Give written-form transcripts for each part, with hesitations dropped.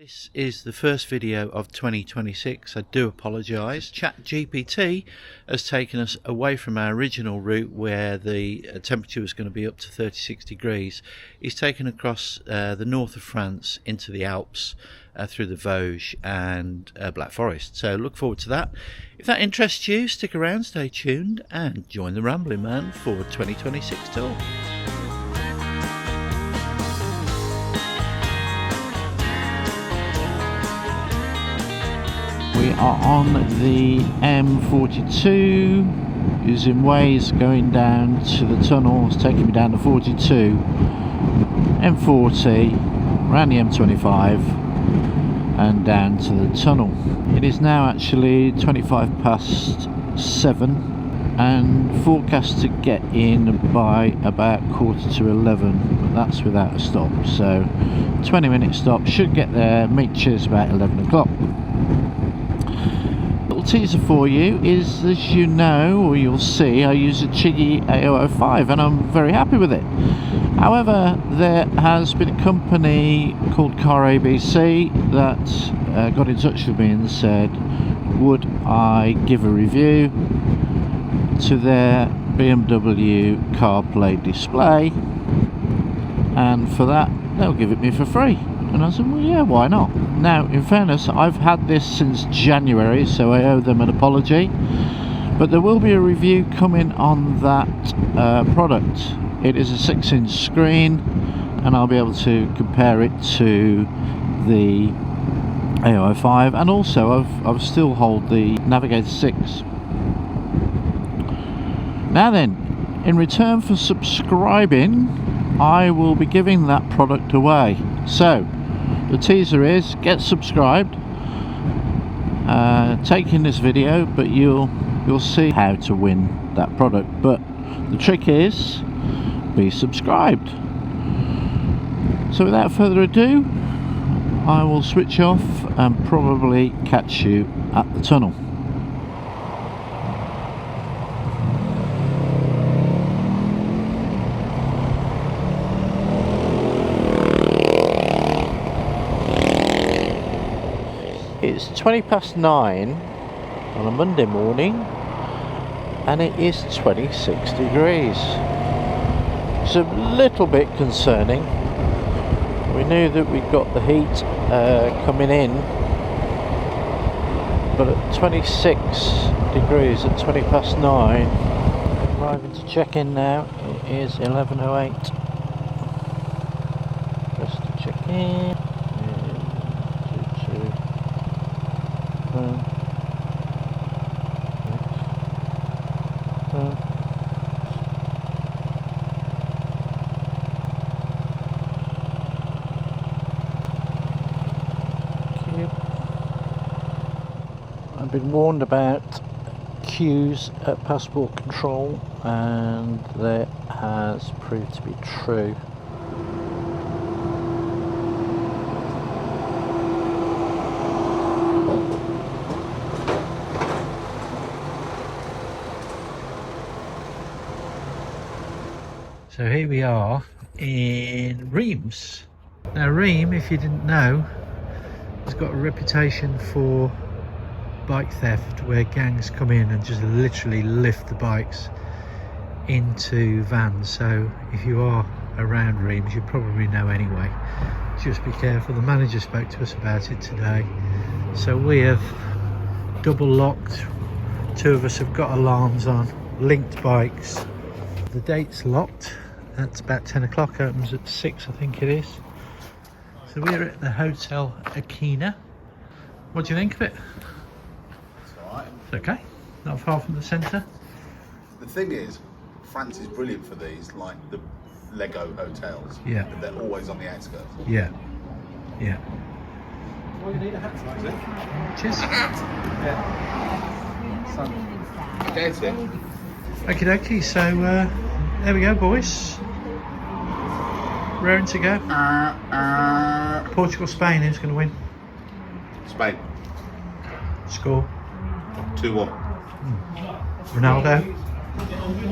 This is the first video of 2026. I do apologise. ChatGPT has taken us away from our original route where the temperature was going to be up to 36 degrees. He's taken across the north of France into the Alps through the Vosges and Black Forest. So look forward to that. If that interests you, stick around, stay tuned and join the Ramblin Man for 2026 tour. We are on the M42 using Waze going down to the tunnel. It's taking me down to 42, M40, around the M25 and down to the tunnel. It is now actually 25 past 7 and forecast to get in by about quarter to 11, but that's without a stop. So 20-minute stop, should get there, meet Chiz about 11 o'clock. Teaser for you is, as you know, or you'll see, I use a Chiz A005 and I'm very happy with it. However, there has been a company called Car ABC that got in touch with me and said, would I give a review to their BMW CarPlay display, and for that they'll give it me for free. And I said, well, yeah, why not? Now, in fairness, I've had this since January, so I owe them an apology. But there will be a review coming on that product. It is a 6-inch screen, and I'll be able to compare it to the A005. And also, I've still hold the Navigator 6. Now then, in return for subscribing, I will be giving that product away. So the teaser is, get subscribed, taking this video, but you'll see how to win that product. But the trick is, be subscribed. So without further ado, I will switch off and probably catch you at the tunnel. It's 20 past 9 on a Monday morning and it is 26 degrees. It's a little bit concerning. We knew that we got the heat coming in, but at 26 degrees at 20 past 9, arriving to check in now. It is 11:08. Just to check in. I've been warned about queues at passport control, and that has proved to be true. So here we are in Reims. Now Reims, if you didn't know, has got a reputation for bike theft, where gangs come in and just literally lift the bikes into vans. So if you are around Reims, you probably know anyway. Just be careful. The manager spoke to us about it today. So we have double locked. 2 of us have got alarms on, linked bikes. The date's locked. That's about 10 o'clock, opens at 6 I think it is. So we're at the Hotel Aquina. What do you think of it? It's alright. It's okay, not far from the centre. The thing is, France is brilliant for these, like the Lego hotels. Yeah. But they're always on the outskirts. Yeah, yeah. Well, you need a hat tonight, Cheers. Yeah. Get it. Okie dokie, so there we go, boys. Raring to go. Portugal, Spain, who's going to win? Spain. Score? 2-1. Ronaldo?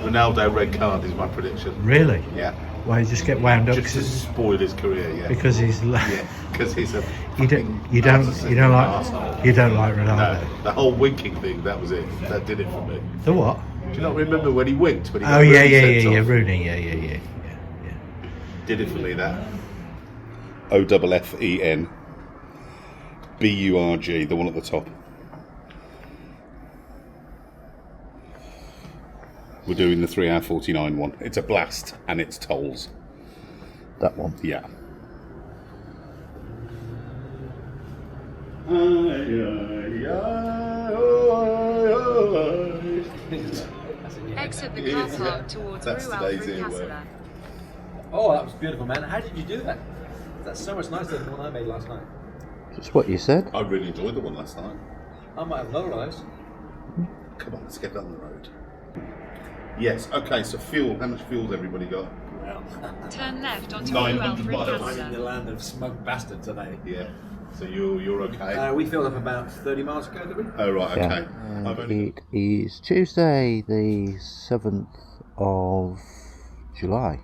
Ronaldo red card is my prediction. Really? Yeah. Why you just get wound up? Just to spoil his career, yeah. Because he's Yeah, because he's a you don't arsehole. like Ronaldo. No, the whole winking thing, that was it. That did it for me. The what? Do you not remember when he winked? When he got Oh yeah, Rooney sent off? Rooney, yeah. Did it for me, that. OFFEN BURG, the one at the top. We're doing the 3 hour 49 one. It's a blast and it's tolls. That one. Yeah. Exit the car park towards That's Rue today's Alfred earworm. Castle. Oh, that was beautiful, man. How did you do that? That's so much nicer than the one I made last night. Just what you said. I really enjoyed the one last night. I might have another one of those. Come on, let's get down the road. Yes, okay, so fuel. How much fuel's everybody got? Well, Turn left onto 900 Rue Alfred miles. I'm in the Castle. land of smug bastard today. Yeah. So you're okay? We filled up about 30 miles ago, did we? Oh, right, Yeah. okay. I've only... It is Tuesday, the 7th of July.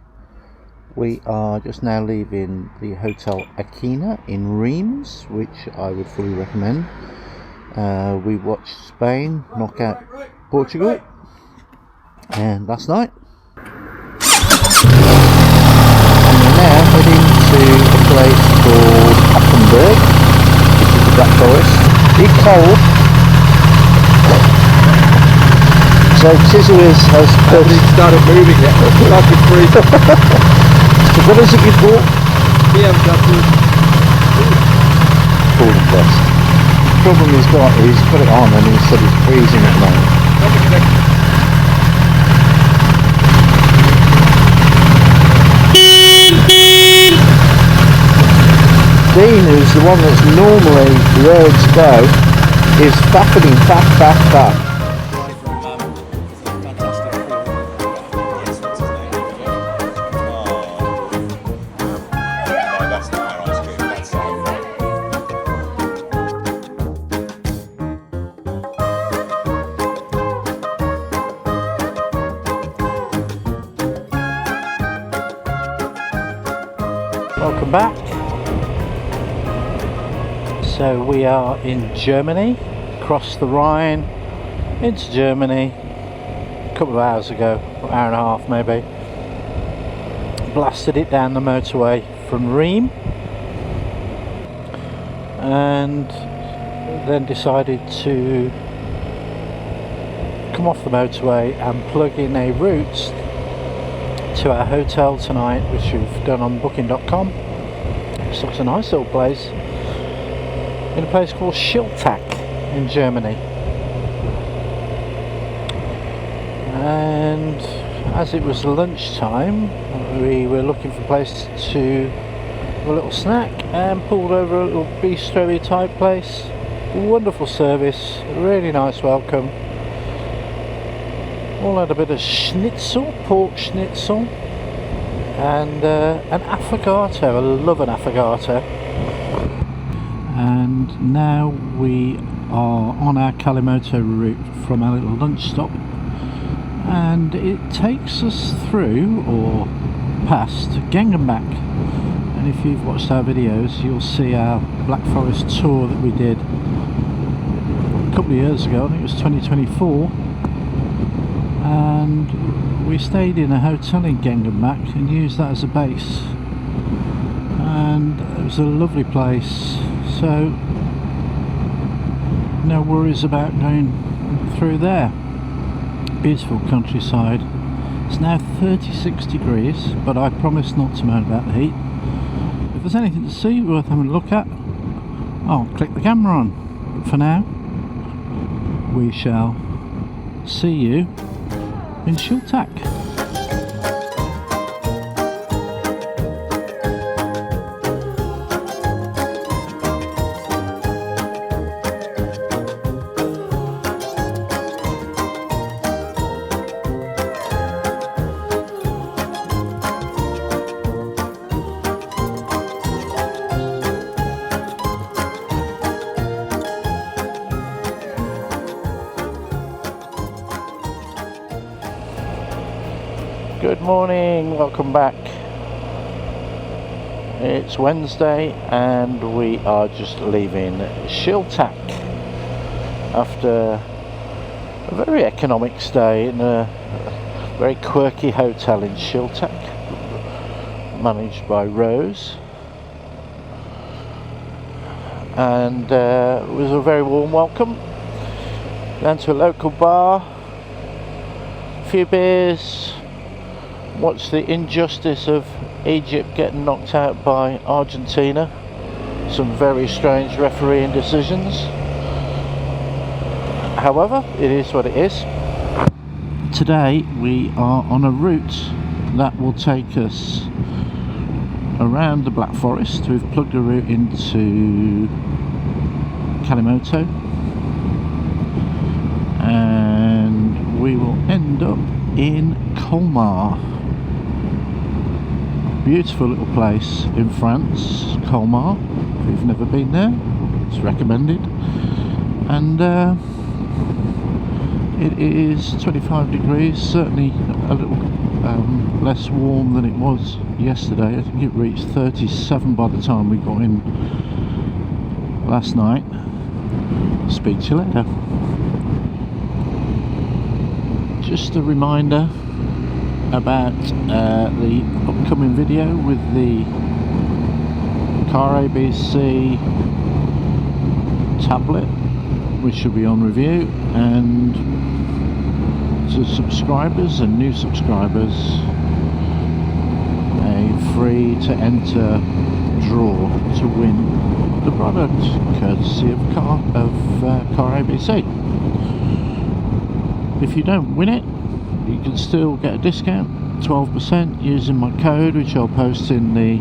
We are just now leaving the Hotel Aquina in Reims, which I would fully recommend. We watched Spain knock out Portugal, and last night. And we're now heading to a place called Appenberg, which is the Black Forest. It's cold. So Chiz has put... started moving it. Like it's freezing. So what is it you bought? BMW. Cool and best. The problem he's got is he's put it on and he said it's freezing at the moment. Dean, who's the one that's normally rared to go, is faffing faff. Welcome back. So we are in Germany, across the Rhine into Germany a couple of hours ago, an hour and a half maybe. Blasted it down the motorway from Reims and then decided to come off the motorway and plug in a route to our hotel tonight, which we've done on booking.com. It's a nice little place in a place called Schiltach in Germany. And as it was lunchtime, we were looking for a place to have a little snack and pulled over a little bistro type place. Wonderful service, really nice welcome. All had a bit of schnitzel, pork schnitzel, and an affogato. I love an affogato. And now we are on our Kalimoto route from our little lunch stop, and it takes us through or past Gengenbach. And if you've watched our videos, you'll see our Black Forest tour that we did a couple of years ago. I think it was 2024. And we stayed in a hotel in Gengenbach and used that as a base, and it was a lovely place, so no worries about going through there. Beautiful countryside. It's now 36 degrees, but I promise not to moan about the heat. If there's anything to see worth having a look at, I'll click the camera on. But for now, we shall see you in Schiltach. Good morning, welcome back. It's Wednesday and we are just leaving Shiltak after a very economic stay in a very quirky hotel in Shiltak, managed by Rose, and it was a very warm welcome. Down to a local bar, a few beers, watched the injustice of Egypt getting knocked out by Argentina, some very strange refereeing decisions. However, it is what it is. Today we are on a route that will take us around the Black Forest. We've plugged a route into Kalimoto and we will end up in Colmar. Beautiful little place in France, Colmar. If you've never been there, it's recommended. And it is 25 degrees, certainly a little less warm than it was yesterday. I think it reached 37 by the time we got in last night. Speak to you later. Just a reminder about the upcoming video with the Car ABC tablet, which should be on review, and to subscribers and new subscribers, a free to enter draw to win the product courtesy of Car ABC. If you don't win it, you can still get a discount, 12%, using my code, which I'll post in the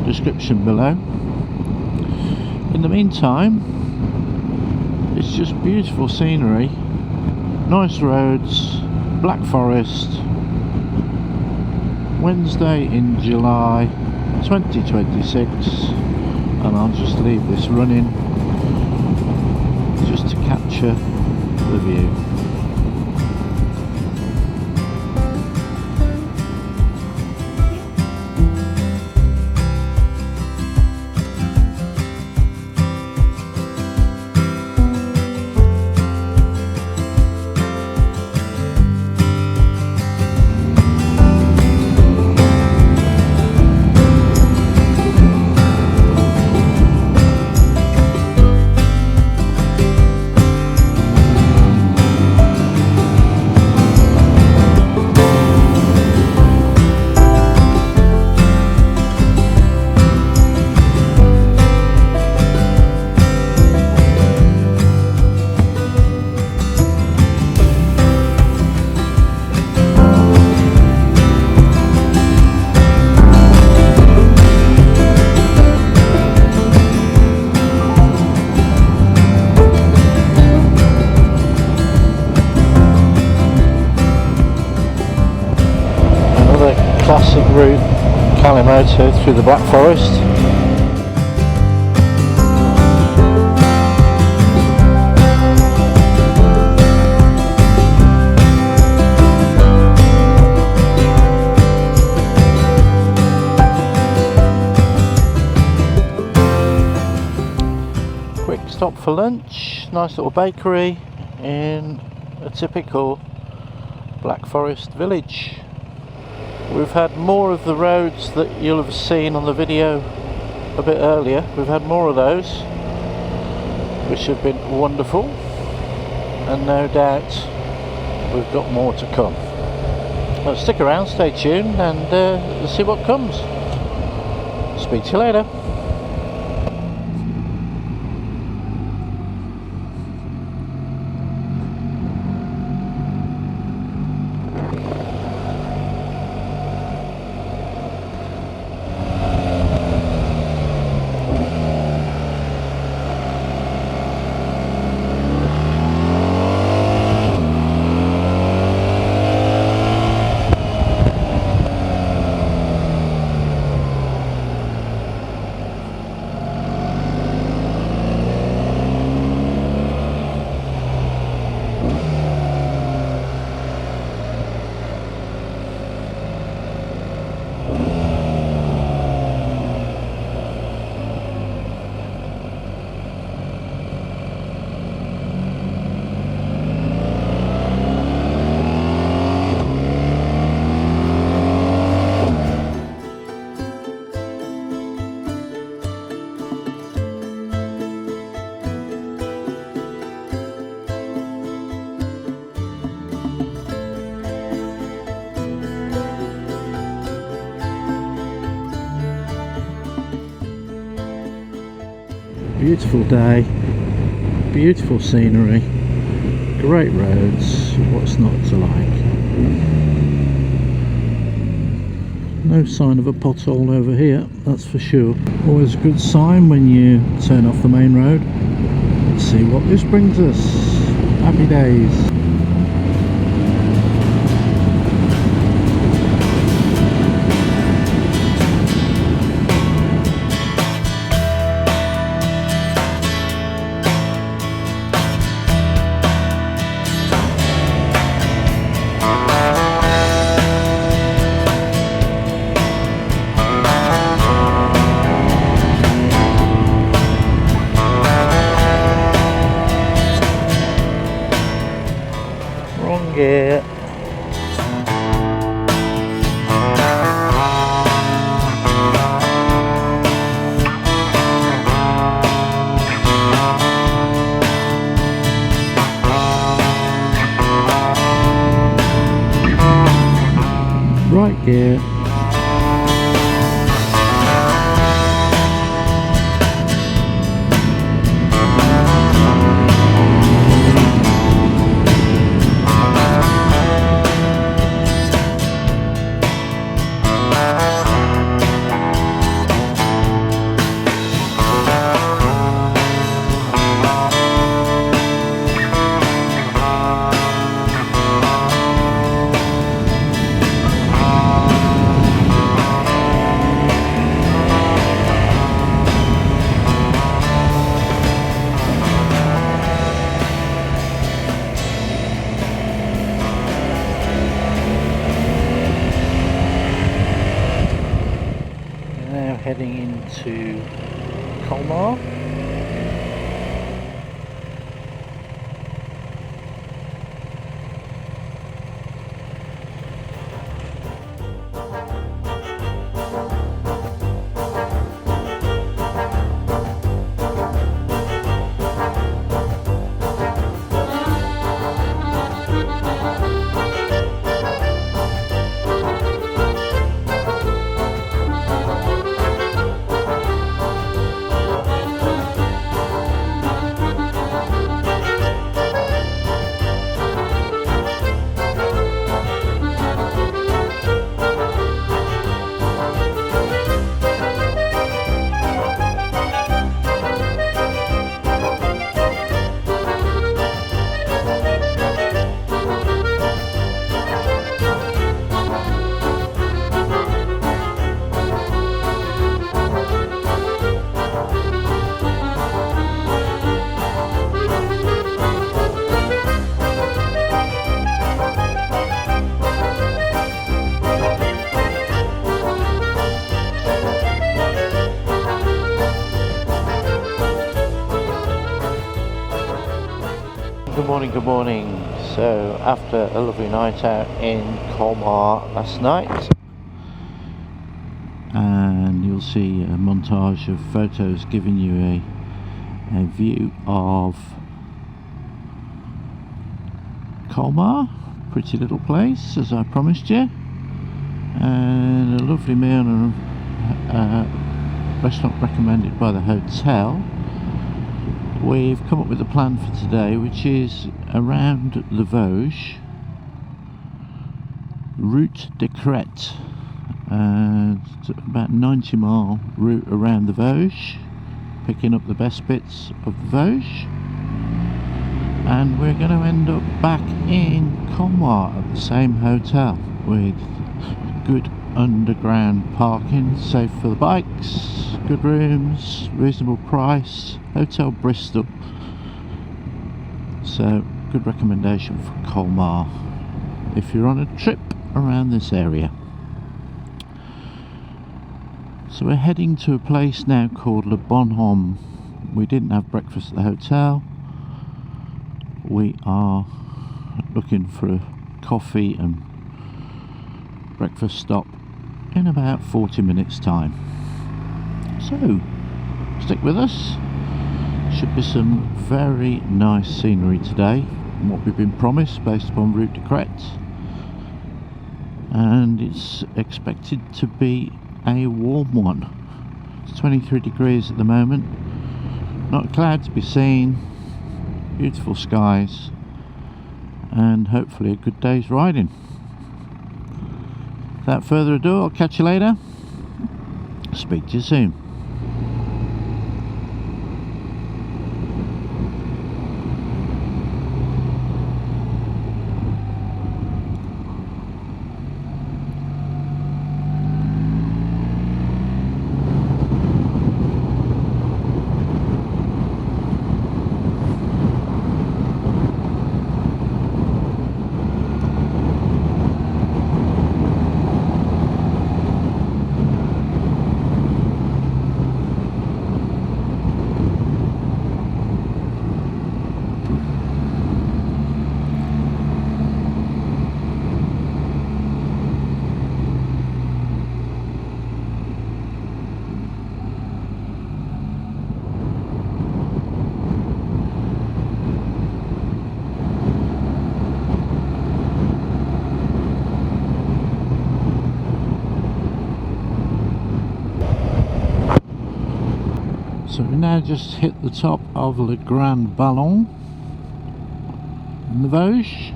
description below. In the meantime, it's just beautiful scenery, nice roads, Black Forest, Wednesday in July 2026, and I'll just leave this running just to capture the view. Classic route, Kalimoto through the Black Forest. Quick stop for lunch, nice little bakery in a typical Black Forest village. We've had more of the roads that you'll have seen on the video a bit earlier. We've had more of those, which have been wonderful, and no doubt we've got more to come. Well, stick around, stay tuned, and see what comes. Speak to you later. Beautiful day, beautiful scenery, great roads, what's not to like. No sign of a pothole over here, that's for sure. Always a good sign when you turn off the main road. Let's see what this brings us. Happy days. Gear. Right gear. Heading into Colmar. Good morning. So after a lovely night out in Colmar last night, and you'll see a montage of photos giving you a view of Colmar, pretty little place as I promised you, and a lovely meal and a restaurant recommended by the hotel. We've come up with a plan for today, which is around the Vosges, Route de Crête, about 90-mile route around the Vosges, picking up the best bits of the Vosges, and we're going to end up back in Colmar at the same hotel with good underground parking, safe for the bikes, good rooms, reasonable price, Hotel Bristol. So good recommendation for Colmar if you're on a trip around this area. So we're heading to a place now called Le Bonhomme. We didn't have breakfast at the hotel. We are looking for a coffee and breakfast stop in about 40 minutes time. So stick with us. Should be some very nice scenery today, what we've been promised based upon Route de Crête, and it's expected to be a warm one. It's 23 degrees at the moment, Not a cloud to be seen, beautiful skies, and hopefully a good day's riding. Without further ado, I'll catch you later. Speak to you soon. So we now just hit the top of Le Grand Ballon in the Vosges,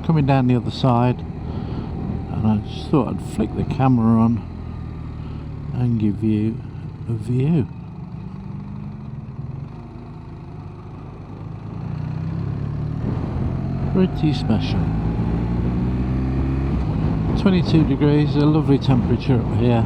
coming down the other side, and I just thought I'd flick the camera on and give you a view. Pretty special. 22 degrees, a lovely temperature up here.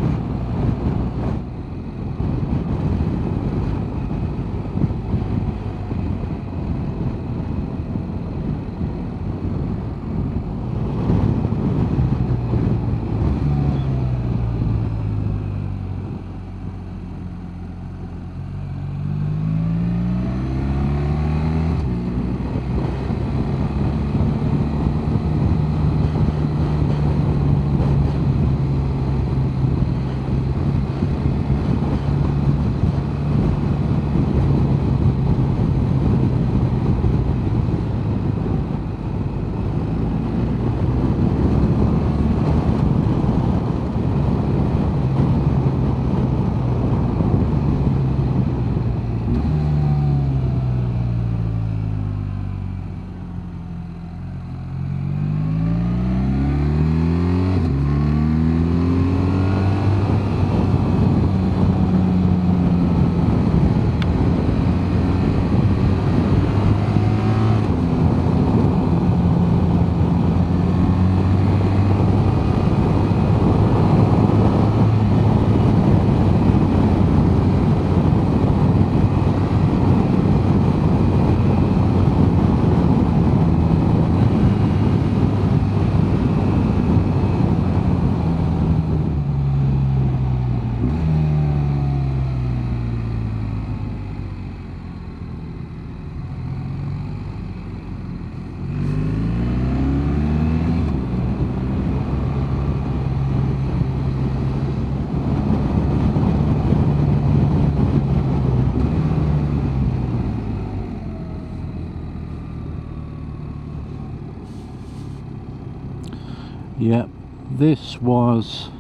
Yep, this was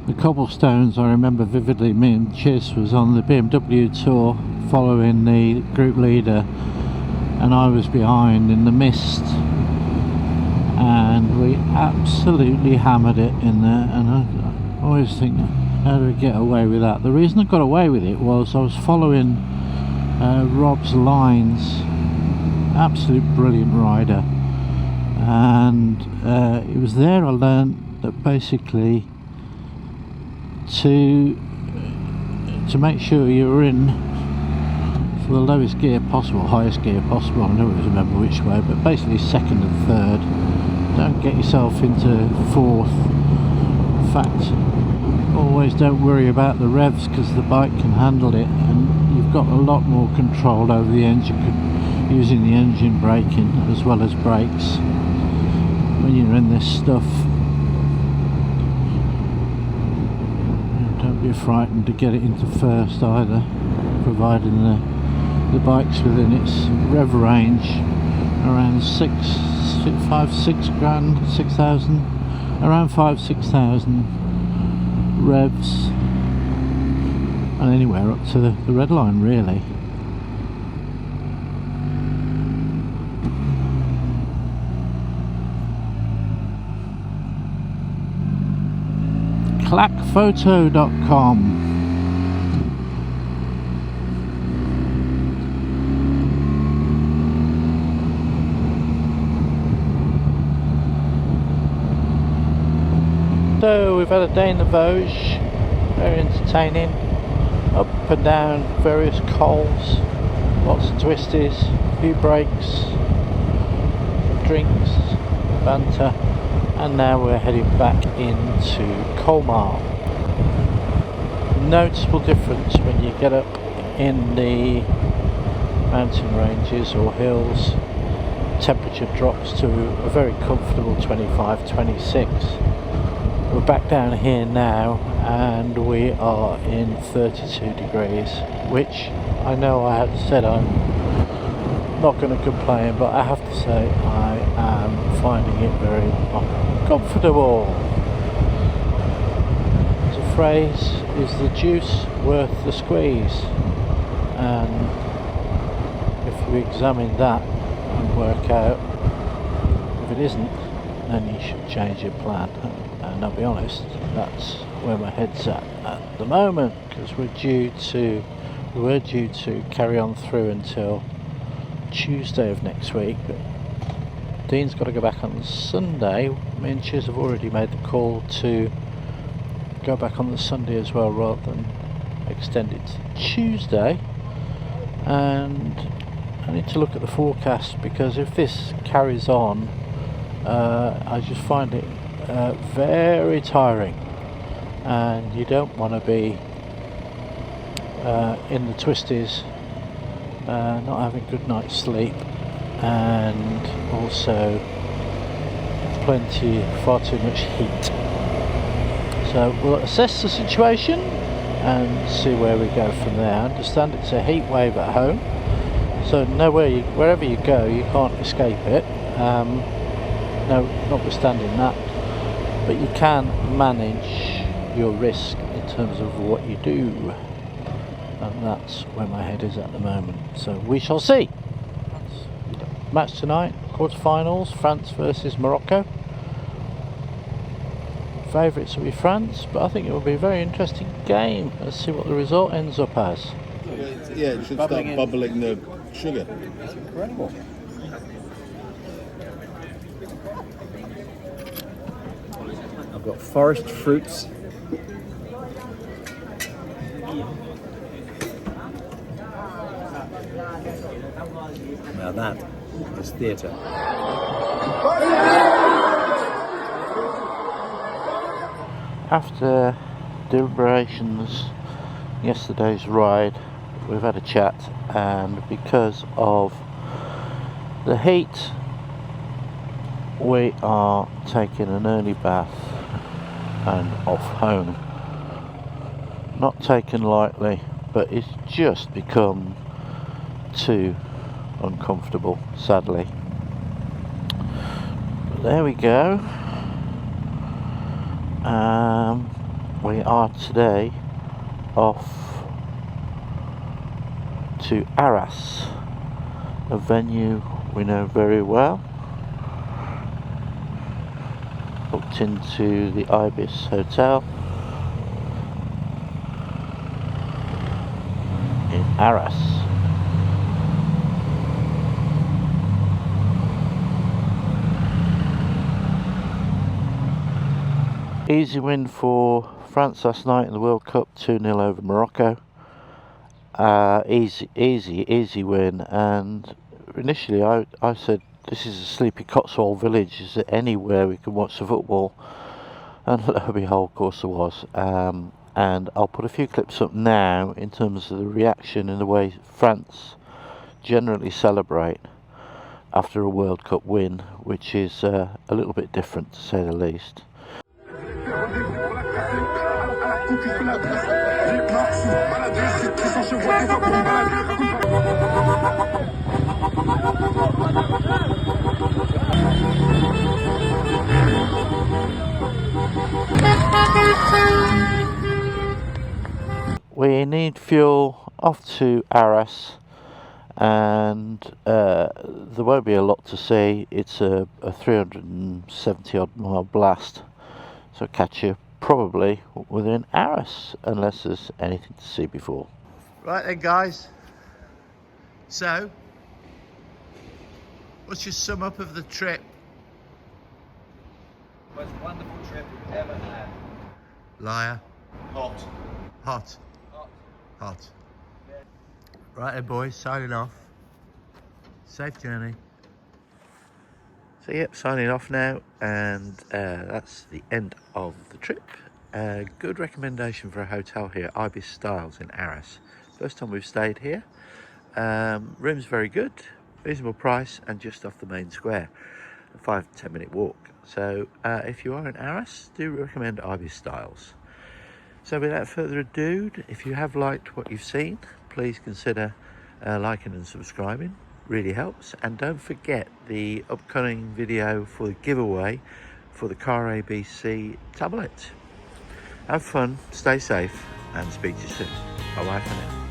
the cobblestones. I remember vividly. Me and Chiz was on the BMW tour following the group leader, and I was behind in the mist, and we absolutely hammered it in there. And I always think, how do we get away with that? The reason I got away with it was I was following Rob's lines. Absolute brilliant rider. And it was there I learned that basically to make sure you're in for the lowest gear possible, highest gear possible, I never remember which way, but basically second and third. Don't get yourself into fourth. In fact, always don't worry about the revs, because the bike can handle it, and you've got a lot more control over the engine, using the engine braking as well as brakes when you're in this stuff. Don't be frightened to get it into first either, providing the bike's within its rev range around 6,000 around 5,000-6,000 revs. and anywhere up to the red line really. clackphoto.com. So we've had a day in the Vosges, very entertaining, up and down various coals, lots of twisties, a few breaks, drinks, banter, and now we're heading back into Colmar. Noticeable difference when you get up in the mountain ranges or hills, temperature drops to a very comfortable 25-26. We're back down here now and we are in 32 degrees, which I know I had said I'm not going to complain, but I have to say I am finding it very uncomfortable. The phrase is the juice worth the squeeze, and if you examine that and work out if it isn't, then you should change your plan. And I'll be honest, that's where my head's at the moment, because we were due to carry on through until Tuesday of next week, but Dean's got to go back on Sunday. Me and Chiz have already made the call to go back on the Sunday as well, rather than extend it to Tuesday. And I need to look at the forecast, because if this carries on, I just find it very tiring, and you don't want to be in the twisties, not having a good night's sleep, and also far too much heat. So we'll assess the situation and see where we go from there. I understand it's a heat wave at home, so wherever you go you can't escape it, no, notwithstanding that, but you can manage your risk in terms of what you do, and that's where my head is at the moment. So we shall see. Match tonight, quarterfinals, France versus Morocco. Favourites will be France, but I think it will be a very interesting game. Let's see what the result ends up as. Yeah, it should start bubbling the sugar. It's incredible. I've got forest fruits. Now that is theatre. After deliberations, yesterday's ride, we've had a chat, and because of the heat, we are taking an early bath and off home. Not taken lightly, but it's just become too uncomfortable, sadly. But there we go. We are today off to Arras, a venue we know very well. Booked into the Ibis Hotel in Arras. Easy win for France last night in the World Cup, 2-0 over Morocco. Easy win, and initially I said this is a sleepy Cotswold village, is there anywhere we can watch the football? And lo and behold, of course there was. And I'll put a few clips up now in terms of the reaction and the way France generally celebrate after a World Cup win, which is a little bit different to say the least. We need fuel, off to Arras, and there won't be a lot to see. It's a 370 odd mile blast, so I'll catch you probably within Arras, unless there's anything to see before. Right then, guys. So, what's your sum up of the trip? Most wonderful trip we've ever had. Liar. Hot. Hot. Hot. Hot. Right then, boys, signing off. Safe journey. So, yep, signing off now, and that's the end of the trip. Good recommendation for a hotel here, Ibis Styles in Arras. First time we've stayed here. Room's very good, reasonable price, and just off the main square. A 5-10 minute walk. So if you are in Arras, do recommend Ibis Styles. So without further ado, if you have liked what you've seen, please consider liking and subscribing. Really helps. And don't forget the upcoming video for the giveaway for the Car ABC tablet. Have fun, stay safe, and speak to you soon. Bye bye for now.